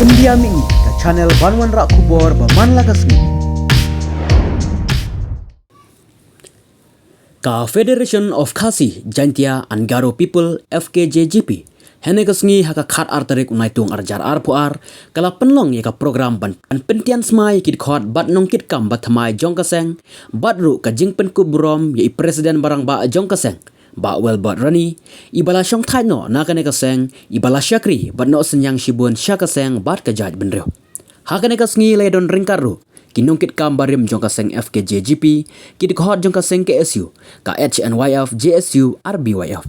India Mingi ke channel Banwan Rak Kubor Baman Lagasmi. Ka Federation of Khasi Jaintia and Garo People FKJGP Henegasngi haka khat artarik unaitung arjar arpuar kala penlong yaka program ban pentian smai kit khot bat nong kit kam bathamai jongkaseng batru ka jingpen kubrom ye presiden barang ba jongkaseng ba well bat rani ibala shong thai no nakane kaseng ibala syakri bat no senyang shibun syakaseng bat kajaj benreu hakane kasngi ledon ringkaru kinong kit kam barim jongkaseng FKJGP kit khot jongkaseng KSU ka HNYF JSU RBYF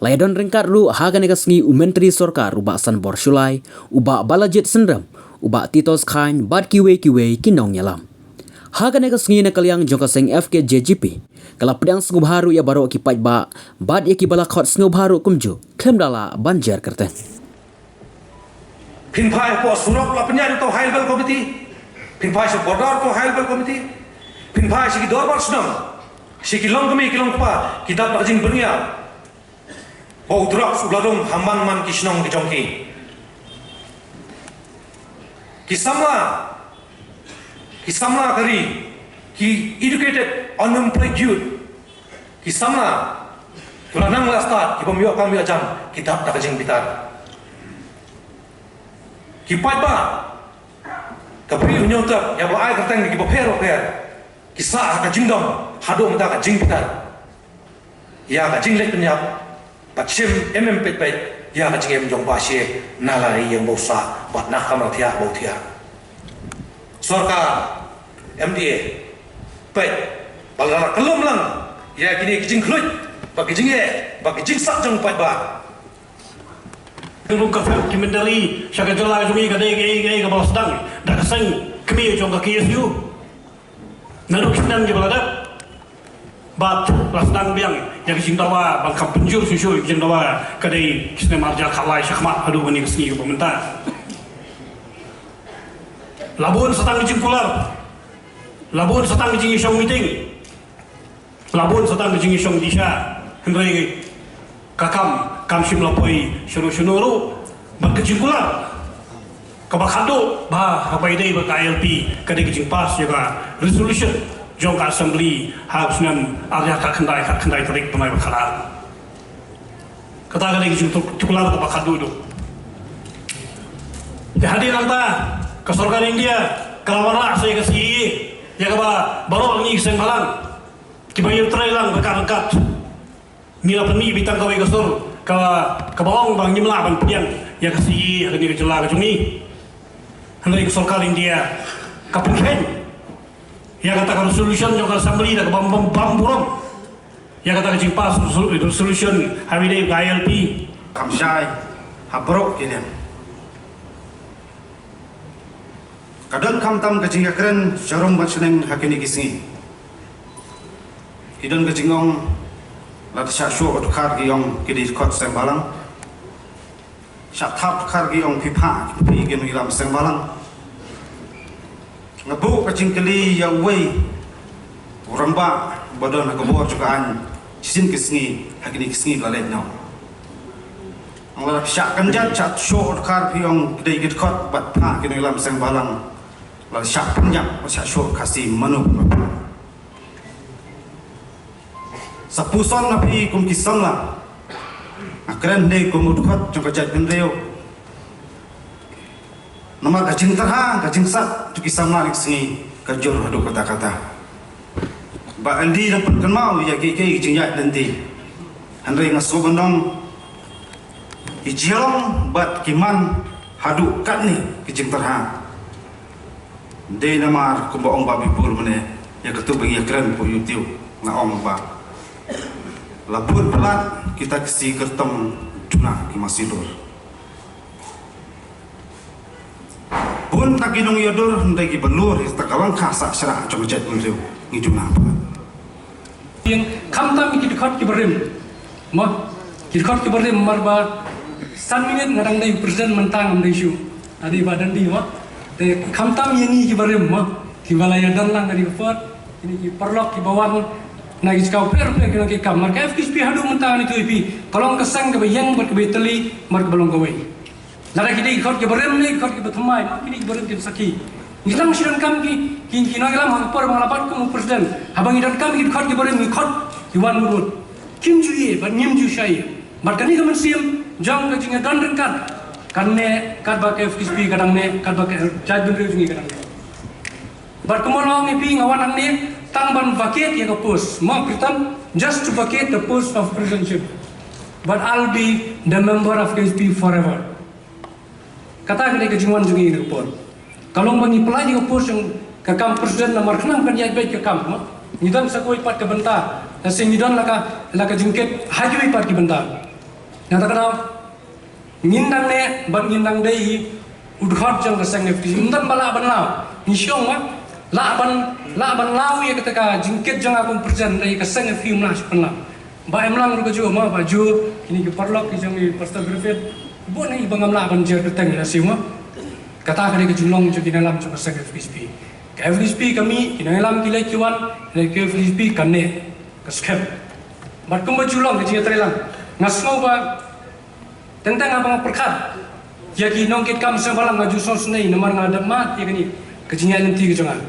Laidon ringkat ru hagan negasngi umentri sorkar uba san borsulai uba balajit sendram uba titos khain bad kiwe kinong nyalam hagan negasngi nakaliang jongkaseng FKJGP kala pedang sngubharu ya baro kipai bad ya kibala khot sngubharu kumju klemdala banjar kerten Pinpai po surok la penyari to Heilbel Committee Pinpai se bordar to Heilbel Committee Pinpai se dorbar snam se kilong pa kitab rajing bernia Bau drop suladung hamban man kisnong dijongki. Kisamla kari ki educated unemployed youth. Kisamla tulanang lastat ki pemiyo kami ajam kitab tak jeng bitar. Kipai ba kapri unyota ya ba ai kerteng ki bapero per. Kisah ka jingdom hado mata ka jing bitar. Ya ka jing lek penyap Pacim pet ya kacingem jong pasye nalari yang bosa bat nak kamar tiak bau tiak. Sorka MDA pet balara kelum lang ya kini kicing kluit bagi jing sak jong pat ba. Tunggu kafir kimendali syakat jelah jumi kadai ke bawah sedang dah keseng kemi jong kaki SU. Nalu kisnan ke balada bat lasdang biang yang cintawa bangkam penjur susu cintawa kadai kisne marja khalai syakmat adu wani kesni pemerintah labun setang jingkular labun setang jingi syong meeting labun setang jingi syong disha hendrai kam simlapoi syuru berkejingkular kabakado bah habai dei ba KLP kadai kejingpas juga resolution jong ka assembly harus nam arya ka khandai tarik pemai bakhala kata kali gitu tukular ka bakhadu do hadir anta ke sorgar India kalawara saya ke si ya ka ba baro ni seng balang kibayu trailang bekat mila peni bitang kawai kasur ka bawang bang nyimla ban pian ya ke si hari ni jela ka jumi handai ke sorgar India ka penhen ya kata resolution juga assembly dah bam burung ya kata jimpas resolution hari KLP kamsai habrok kalian kadang kamtam kejingakren jarum batseneng hakini kisni idon kejingong lat syasyo odkar giong kidi kot sembalang syathap kar giong pipa pi genu ilam sembalang ngabu kacing keli ya wei orang ba badon kabor jukaan sin kisni hakini kisni lalai nau angla syak kanjat chat short kar piong kedai git kot bat pa kini lam sang balang la syak panjang syak short kasi manu sapuson napi kum kisam la akren dei kum udkot jong kajat pendreo nama kacing terha, kacing sat, tu kisah marik sini kajur hadu kata-kata. Ba andi dapat kenal ya kiki jinjat nanti. Andai ngaso bandong ijilong bat kiman hadu kat ni kacing terha. Dei nama kumbaong babi pur mana ya ketu bagi keren pu YouTube ngaong ba. Labur pelat kita kesi kertem tuna ki masidur. Pun tak kinong yodur hendak kibalur tak kalang kasak serak coba jet menjauh ngijum apa yang kamtam kidikot kibarim mah kidikot kibarim marba sanminin ngarang dai presiden mentang amdai syu adi badan di mah de kamtam yani kibarim mah kibalaya dan lang dari pot ini ki perlok kibawan nagi kau per kena ke kamar ka FKSP hadu mentang itu ipi kalong kesang ke yang berkebeteli mar balong kawai Nara kini ikut ke berem ni, ikut ke berthumai, kini ke berem ke saki. Ngilang siran kam ki nang lam por manglapat ko presiden. Habang idan kam ikut ke berem ikut iwan murut. Kim juye, ban nyim ju syai. Bat kani kaman siam jang ke jinga dan rengkat. Kanne kat ba ke FKSP kadang ne, kat ba ke jaj bendri jingi kadang ne. Bat kumolong ni pi ngawan ang ni tang ban vacate ya ke post. Mau pritam just to vacate the post of presidency. But I'll be the member of KSP forever. Kata kena kejingan juga ini report. Kalau bagi pelai juga post yang kakam presiden nomor kenam kan ya baik kakam. Nidan sakoi pat ke bentar. Nasi nidan laka jingket haju pat ke bentar. Nyata kena ngindang ne ban ngindang dei udhot jang keseng FTC. Nidan bala ban lau. Nisyong la ban lau ya ketika jingket jang akun presiden dei keseng FTC mlah sepenlah. Ba emlang ruga jo ma ba jo kini ke parlok ki jang pastor grafit bo nei bangamla ban jer keteng na siwa kata kali ke julong jo kinalam jo pasang FSP ke FSP kami kinalam kilai kiwan le ke FSP kanne kaskep bat kum ba julong ke trelang ngasno ba tentang abang perkat ya ki nong kit kam sebalang ngaju sos nei nomor ngadap mat ya kini kejinya nanti ke jonga